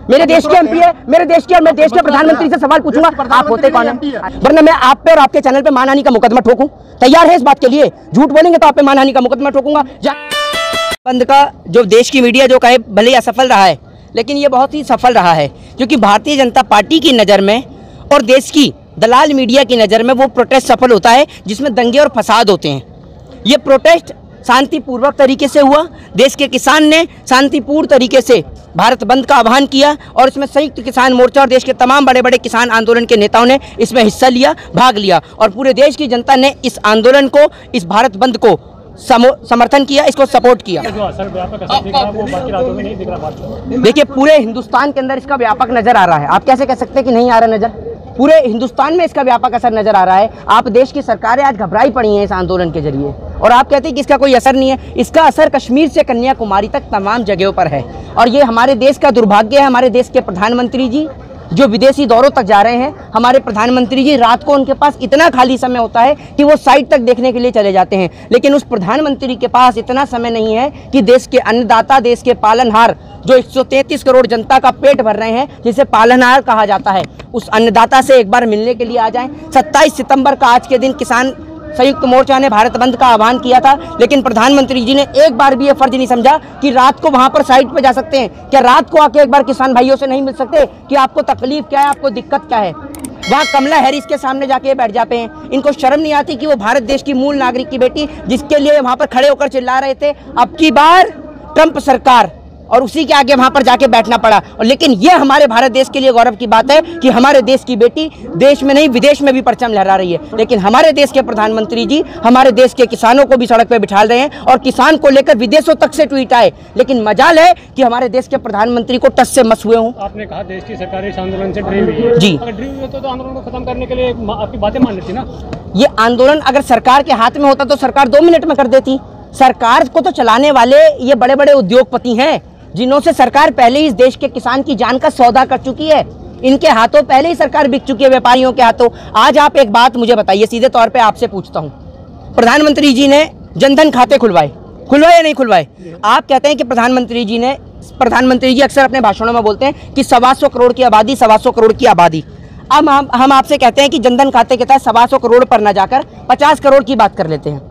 मेरे देश के एमपी है, मेरे देश के, और मैं देश के प्रधानमंत्री से सवाल पूछूंगा आप होते कौन है, वरना मैं आप पे और आपके चैनल पे मानहानि का मुकदमा ठोकूं। तैयार है इस बात के लिए? झूठ बोलेंगे तो आप पे मानहानि का मुकदमा ठोकूंगा। बंद का जो देश की मीडिया जो कहे भले ही असफल रहा है, लेकिन ये बहुत ही सफल रहा है, क्योंकि भारतीय जनता पार्टी की नज़र में और देश की दलाल मीडिया की नज़र में वो प्रोटेस्ट सफल होता है जिसमें दंगे और फसाद होते हैं। ये प्रोटेस्ट शांतिपूर्वक तरीके से हुआ, देश के किसान ने शांतिपूर्ण तरीके से भारत बंद का आह्वान किया और इसमें संयुक्त किसान मोर्चा और देश के तमाम बड़े बड़े किसान आंदोलन के नेताओं ने इसमें हिस्सा लिया, भाग लिया, और पूरे देश की जनता ने इस आंदोलन को, इस भारत बंद को समर्थन किया, इसको सपोर्ट किया। देखिए पूरे हिंदुस्तान के अंदर इसका व्यापक नजर आ रहा है। आप कैसे कह सकते हैं कि नहीं आ रहा नजर? पूरे हिंदुस्तान में इसका व्यापक असर नजर आ रहा है। आप देश की सरकारें आज घबराई पड़ी हैं इस आंदोलन के जरिए, और आप कहते हैं कि इसका कोई असर नहीं है। इसका असर कश्मीर से कन्याकुमारी तक तमाम जगहों पर है, और ये हमारे देश का दुर्भाग्य है। हमारे देश के प्रधानमंत्री जी जो विदेशी दौरों तक जा रहे हैं, हमारे प्रधानमंत्री जी रात को उनके पास इतना खाली समय होता है कि वो साइट तक देखने के लिए चले जाते हैं, लेकिन उस प्रधानमंत्री के पास इतना समय नहीं है कि देश के अन्नदाता, देश के पालनहार, जो 133 करोड़ जनता का पेट भर रहे हैं, जिसे पालनहार कहा जाता है, उस अन्नदाता से एक बार मिलने के लिए आ जाएं। 27 सितंबर का आज के दिन किसान संयुक्त मोर्चा ने भारत बंद का आह्वान किया था, लेकिन प्रधानमंत्री जी ने एक बार भी ये फर्ज नहीं समझा कि रात को वहां पर साइट पे जा सकते हैं। क्या रात को आके एक बार किसान भाइयों से नहीं मिल सकते कि आपको तकलीफ क्या है, आपको दिक्कत क्या है? वहाँ कमला हैरिस के सामने जाके बैठ जाते हैं। इनको शर्म नहीं आती कि वो भारत देश की मूल नागरिक की बेटी, जिसके लिए वहां पर खड़े होकर चिल्ला रहे थे, अब की बार ट्रंप सरकार, और उसी के आगे वहां पर जाके बैठना पड़ा। और लेकिन ये हमारे भारत देश के लिए गौरव की बात है कि हमारे देश की बेटी देश में नहीं विदेश में भी परचम लहरा रही है, लेकिन हमारे देश के प्रधानमंत्री जी हमारे देश के किसानों को भी सड़क पे बिठा रहे हैं, और किसान को लेकर विदेशों तक से ट्वीट आए। लेकिन मजाल है कि हमारे देश के प्रधानमंत्री को टस से मस हुए हों। आपने कहा देश की सरकार इस आंदोलन से डरी हुई है जी, अगर डरी हुई है तो आंदोलन को खत्म करने के लिए आपकी बातें मान लेती ना। ये आंदोलन अगर सरकार के हाथ में होता तो सरकार 2 मिनट में कर देती। सरकार को तो चलाने वाले ये बड़े बड़े उद्योगपति हैं, जिन्हों से सरकार पहले ही इस देश के किसान की जान का सौदा कर चुकी है। इनके हाथों पहले ही सरकार बिक चुकी है, व्यापारियों के हाथों। आज आप एक बात मुझे बताइए, सीधे तौर पे आपसे पूछता हूं, प्रधानमंत्री जी ने जनधन खाते खुलवाए या नहीं खुलवाए? आप कहते हैं कि प्रधानमंत्री जी अक्सर अपने भाषणों में बोलते हैं कि 125 करोड़ की आबादी, 125 करोड़ की आबादी। अब हम आपसे कहते हैं कि जनधन खाते के तहत 125 करोड़ पर न जाकर 50 करोड़ की बात कर लेते हैं।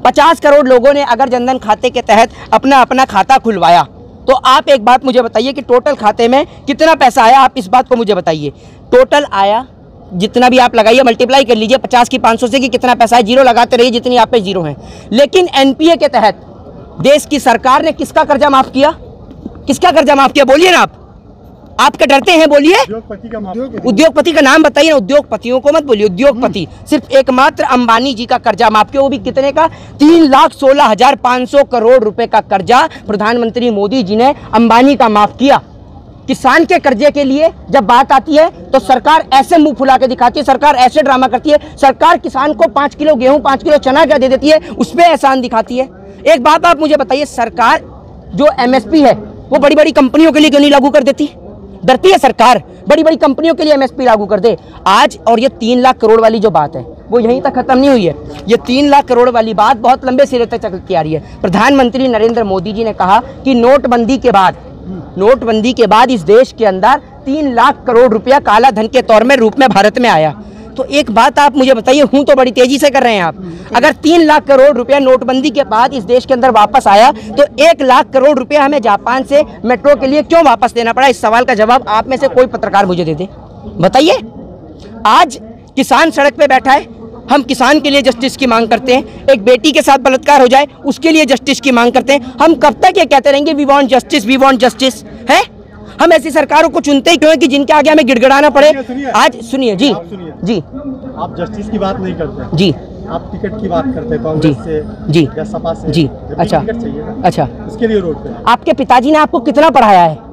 50 करोड़ लोगों ने अगर जनधन खाते के तहत अपना खाता खुलवाया, तो आप एक बात मुझे बताइए कि टोटल खाते में कितना पैसा आया? आप इस बात को मुझे बताइए। टोटल आया जितना भी आप लगाइए, मल्टीप्लाई कर लीजिए 50 की 500 से कि कितना पैसा है, जीरो लगाते रहिए जितनी आप पे जीरो हैं। लेकिन एनपीए के तहत देश की सरकार ने किसका कर्जा माफ किया? किसका कर्जा माफ किया? बोलिए ना आप क्या डरते हैं? बोलिए। उद्योगपति का नाम बताइए ना। उद्योगपतियों को मत बोलिए, उद्योगपति। सिर्फ एकमात्र अंबानी जी का कर्जा माफ किया, वो भी कितने का? 3,16,500 करोड़ रुपए का कर्जा प्रधानमंत्री मोदी जी ने अंबानी का माफ किया। किसान के कर्जे के लिए जब बात आती है तो सरकार ऐसे मुंह फुला के दिखाती है, सरकार ऐसे ड्रामा करती है। सरकार किसान को 5 किलो गेहूं, 5 किलो चना क्या दे देती है, उस पर एहसान दिखाती है। एक बात आप मुझे बताइए, सरकार जो एमएसपी है वो बड़ी बड़ी कंपनियों के लिए क्यों नहीं लागू कर देती? डरती है सरकार बड़ी बड़ी कंपनियों के लिए एमएसपी लागू कर दे आज। और ये 3 लाख करोड़ वाली जो बात है वो यहीं तक खत्म नहीं हुई है। ये 3 लाख करोड़ वाली बात बहुत लंबे सिरे तक चलती आ रही है। प्रधानमंत्री नरेंद्र मोदी जी ने कहा कि नोटबंदी के बाद इस देश के अंदर 3 लाख करोड़ रुपया काला धन के तौर में रूप में भारत में आया। तो एक बात आप मुझे बताइए, हूं तो बड़ी तेजी से कर रहे हैं आप, अगर 3 लाख करोड़ रुपया नोटबंदी के बाद इस देश के अंदर वापस आया तो 1 लाख करोड़ रुपया हमें जापान से मेट्रो के लिए क्यों वापस देना पड़ा? इस सवाल का जवाब आप में से कोई पत्रकार मुझे दे दे, बताइए। आज किसान सड़क पे बैठा है, हम किसान के लिए जस्टिस की मांग करते हैं। एक बेटी के साथ बलात्कार हो जाए उसके लिए जस्टिस की मांग करते हैं। हम कब तक ये कहते रहेंगे वी वांट जस्टिस है? हम ऐसी सरकारों को चुनते ही क्यों है कि जिनके आगे हमें गिड़गिड़ाना पड़े। आज सुनिए जी, आप जस्टिस की बात नहीं करते जी, आप टिकट की बात करते हैं कांग्रेस से जी या सपा से जी। अच्छा अच्छा, इसके लिए रोड पे आपके पिताजी ने आपको कितना पढ़ाया है?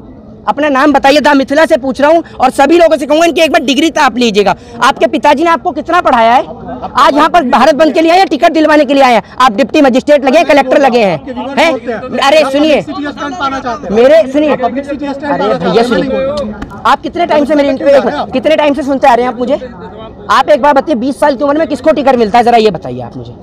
अपना नाम बताइए। दा मिथिला से पूछ रहा हूँ और सभी लोगों से कहूंगा इनकी एक बार डिग्री तो आप लीजिएगा। आपके पिताजी ने आपको कितना पढ़ाया है? आज यहाँ पर भारत बंद के लिए आए या टिकट दिलवाने के लिए आए हैं? आप डिप्टी मजिस्ट्रेट लगे, कलेक्टर लगे हैं? अरे सुनिए मेरे, सुनिए, अरे भैया सुनिए, आप कितने टाइम से मेरे इंटरव्यू कितने टाइम से सुनते आ रहे हैं आप मुझे? आप एक बार बताइए, 20 साल की उम्र में किसको टिकट मिलता है? जरा ये बताइए आप मुझे।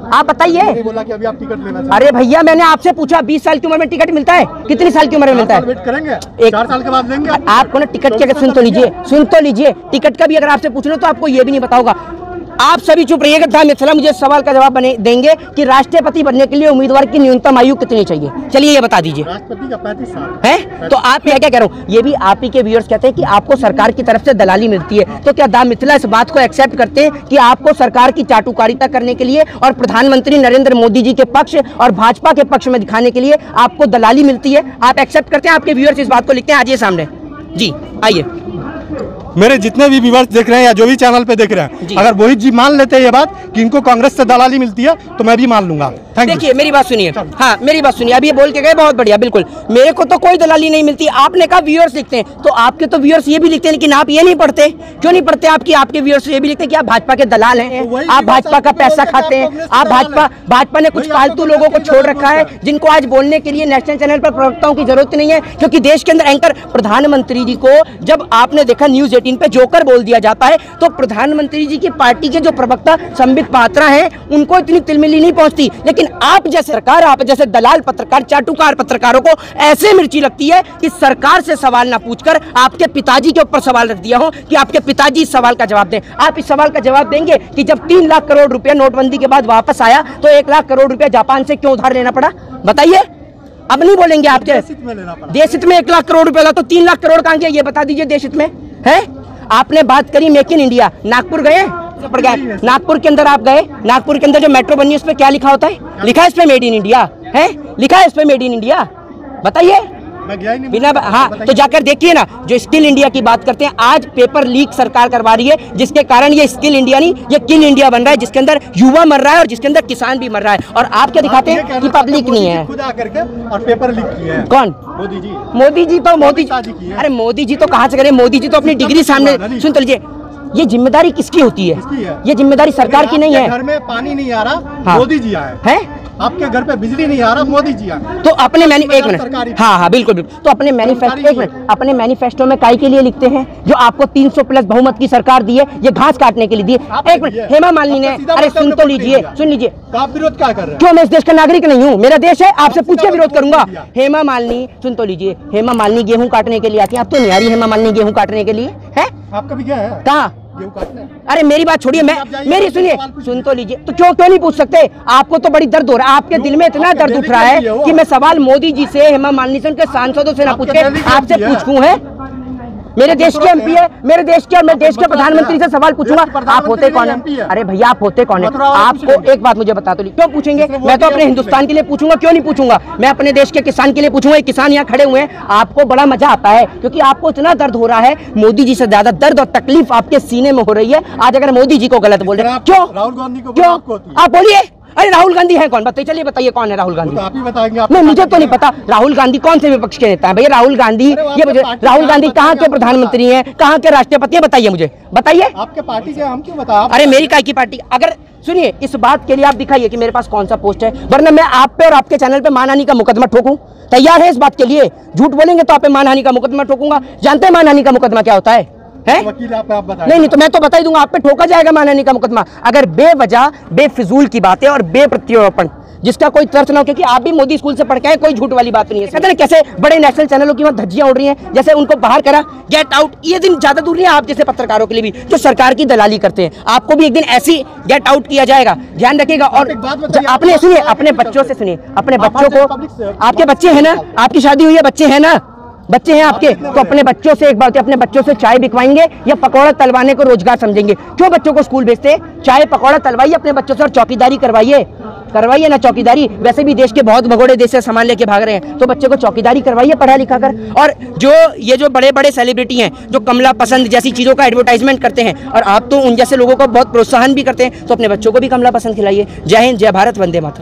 आप बताइए। मैंने बोला कि अभी आप टिकट लेना चाहते अरे भैया मैंने आपसे पूछा 20 साल की उम्र में टिकट मिलता है? कितनी साल की उम्र में मिलता है? वेट करेंगे, 4 साल के बाद लेंगे आपको ना टिकट की, सुन तो लीजिए टिकट का भी अगर आपसे पूछना तो आपको ये भी नहीं पता होगा। आप सभी चुप रहिएगा। धार्मिक मुझे सवाल का जवाब देंगे कि राष्ट्रपति बनने के लिए उम्मीदवार की न्यूनतम आयु कितनी चाहिए? चलिए ये बता दीजिए। राष्ट्रपति का 35 साल है। तो आप क्या कह रहे हो? ये भी आप ही के व्यूअर्स कहते हैं कि आपको सरकार की तरफ से दलाली मिलती है। तो क्या दाम मिथिला इस बात को एक्सेप्ट करते हैं कि आपको सरकार की चाटुकारिता करने के लिए और प्रधानमंत्री नरेंद्र मोदी जी के पक्ष और भाजपा के पक्ष में दिखाने के लिए आपको दलाली मिलती है? आप एक्सेप्ट करते हैं? आपके व्यूअर्स इस बात को लिखते हैं? आइए सामने जी, आइए। मेरे जितने भी व्यूअर्स देख रहे हैं या जो भी चैनल पे देख रहे हैं, अगर मोहित जी मान लेते हैं ये बात कि इनको कांग्रेस से दलाली मिलती है तो मैं भी मान लूंगा। देखिए मेरी बात सुनिए। हाँ मेरी बात सुनिए। अभी ये बोल के गए, बहुत बढ़िया। बिल्कुल मेरे को तो कोई दलाली नहीं मिलती। आपने कहा व्यूअर्स लिखते हैं, तो आपके तो व्यूअर्स ये भी लिखते हैं, लेकिन आप ये नहीं पढ़ते। क्यों नहीं पढ़ते? आपके व्यूअर्स ये भी लिखते हैं कि आप भाजपा के दलाल हैं, आप भाजपा का पैसा खाते हैं, आप भाजपा ने कुछ फालतू लोगों को छोड़ रखा है जिनको आज बोलने के लिए नेशनल चैनल पर प्रवक्ताओं की जरूरत नहीं है। क्योंकि देश के अंदर एंकर प्रधानमंत्री जी को जब आपने देखा न्यूज 18 पे जोकर बोल दिया जाता है, तो प्रधानमंत्री जी की पार्टी के जो प्रवक्ता संबित पात्रा हैं उनको इतनी तिलमिली नहीं पहुंचती। लेकिन आप जैसे सरकार, आप जैसे दलाल पत्रकार, चाटुकार पत्रकारों को ऐसे मिर्ची लगती है कि सरकार से सवाल ना पूछकर आपके पिताजी के ऊपर सवाल रख दिया हो कि आपके पिताजी इस सवाल का जवाब दें। आप इस सवाल का जवाब देंगे कि जब 3 लाख करोड़ रुपया नोटबंदी के बाद वापस आया तो 1 लाख करोड़ रुपया जापान से क्यों उधार लेना पड़ा? बताइए। अब नहीं बोलेंगे आपके देश हित में 1 लाख करोड़ रुपया था, तो 3 लाख करोड़ कहां गया ये बता दीजिए देश हित में है। आपने बात करी मेक इन इंडिया, नागपुर गए? पड़ गए नागपुर के अंदर, आप गए नागपुर के अंदर जो मेट्रो बनी है उस पर क्या लिखा होता है? लिखा है इस पे मेड इन इंडिया है? लिखा है इस पे मेड इन इंडिया? बताइए। मैं गया ही नहीं बिना हाँ तो जाकर देखिए ना। जो स्किल इंडिया की बात करते हैं, आज पेपर लीक सरकार करवा रही है, जिसके कारण ये स्किल इंडिया नहीं ये किल इंडिया बन रहा है, जिसके अंदर युवा मर रहा है और जिसके अंदर किसान भी मर रहा है। और आप क्या दिखाते हैं कि पब्लिक नहीं है। खुद आकर के और पेपर लीक किए हैं। कौन? मोदी जी। मोदी जी अरे मोदी जी तो कहाँ से करें? मोदी जी तो अपनी डिग्री सामने, सुन तो लीजिए, ये जिम्मेदारी किसकी होती है? ये जिम्मेदारी सरकार की नहीं है। घर में पानी नहीं आ रहा, हाँ। मोदी जी आए हैं। आपके घर पे बिजली नहीं आ रहा, मोदी जी आए। तो अपने एक मिनट, हाँ बिल्कुल। तो अपने मैनिफेस्टो में काई के लिए लिखते हैं जो आपको 300 प्लस बहुमत की सरकार दी है, ये घास काटने के लिए दी है। एक मिनट, हेमा मालिनी ने, अरे सुन तो लीजिए, सुन लीजिए। तो आप विरोध क्या कर रहे हैं? क्यों? मैं इस देश का नागरिक नहीं हूँ? मेरा देश है, आपसे पूछे विरोध करूंगा। हेमा मालिनी, सुन तो लीजिए, हेमा मालिनी गेहूं काटने के लिए आती है। आप तो नहीं आ रही हेमा मालिनी गेहूं काटने के लिए है? आपका भी क्या है? कहाँ? काटने? अरे मेरी बात छोड़िए, मेरी सुनिए, सुन तो लीजिए। तो क्यों नहीं पूछ सकते? आपको तो बड़ी दर्द हो रहा है, आपके दिल में इतना दर्द उठ रहा है कि मैं सवाल मोदी जी से, हेमा मालिनी से, उनके सांसदों से ना पूछ के आपसे पूछूं है? मेरे देश के एमपी है, मेरे देश के, और मैं देश के प्रधानमंत्री से सवाल पूछूंगा। आप होते कौन है? अरे भैया आप होते कौन है? आपको एक बात मुझे बता तो, क्यों पूछेंगे? मैं तो अपने हिंदुस्तान के लिए पूछूंगा, क्यों नहीं पूछूंगा? मैं अपने देश के किसान के लिए पूछूंगा। किसान यहाँ खड़े हुए हैं, आपको बड़ा मजा आता है क्योंकि आपको इतना दर्द हो रहा है, मोदी जी से ज्यादा दर्द और तकलीफ आपके सीने में हो रही है। आज अगर मोदी जी को गलत बोल रहे हैं, क्यों? राहुल गांधी को क्यों आप बोलिए? अरे राहुल गांधी है कौन? बताइए, चलिए बताइए कौन है राहुल गांधी? तो आप ही बताएंगे। नहीं मुझे तो नहीं पता। राहुल गांधी कौन से विपक्ष के नेता हैं भैया? राहुल गांधी, ये राहुल गांधी कहाँ के प्रधानमंत्री हैं, कहाँ के राष्ट्रपति हैं? बताइए मुझे, बताइए। आपके पार्टी के, हम क्यों बताएं? अरे मेरी काय की पार्टी? अगर सुनिए, इस बात के लिए आप दिखाइए कि मेरे पास कौन सा पोस्ट है, वरना मैं आप पे और आपके चैनल पे मानहानि का मुकदमा ठोकूं। तैयार है इस बात के लिए? झूठ बोलेंगे तो आप पे मानहानि का मुकदमा ठोकूंगा। जानते हैं मानहानि का मुकदमा क्या होता है? वकील आप बताएं। नहीं तो मैं तो बता ही दूंगा, आप पे ठोका जाएगा मानहानि का मुकदमा अगर बेवजह बेफिजूल की बातें और बेप्रत्यारोपण जिसका कोई तर्क ना हो। क्योंकि आप भी मोदी स्कूल से पढ़ के आए, कोई झूठ वाली बात नहीं है। कहते हैं कैसे बड़े नेशनल चैनलों की वहां धज्जियां उड़ रही हैं, जैसे उनको बाहर करा, गेट आउट। ये दिन ज्यादा दूर नहीं है आप जैसे पत्रकारों के लिए भी जो सरकार की दलाली करते हैं। आपको भी एक दिन ऐसी गेट आउट किया जाएगा, ध्यान रखिएगा। और आपने सुनिए, अपने बच्चों से सुनिए, अपने बच्चों को, आपके बच्चे हैं ना, आपकी शादी हुई है, बच्चे हैं ना, बच्चे हैं आपके, तो अपने बच्चों से एक बात, अपने बच्चों से चाय बिकवाएंगे या पकौड़ा तलवाने को रोजगार समझेंगे? क्यों बच्चों को स्कूल भेजते? चाय पकौड़ा तलवाइए अपने बच्चों से और चौकीदारी करवाइए ना चौकीदारी। वैसे भी देश के बहुत भगोड़े देश से सामान लेके भाग रहे हैं, तो बच्चे को चौकीदारी करवाइए पढ़ा लिखा कर। और जो ये जो बड़े बड़े सेलिब्रिटी हैं जो कमला पसंद जैसी चीजों का एडवर्टाइजमेंट करते हैं और आप तो उन जैसे लोगों को बहुत प्रोत्साहन भी करते हैं, तो अपने बच्चों को भी कमला पसंद खिलाइए। जय हिंद, जय भारत, वंदे मातरम।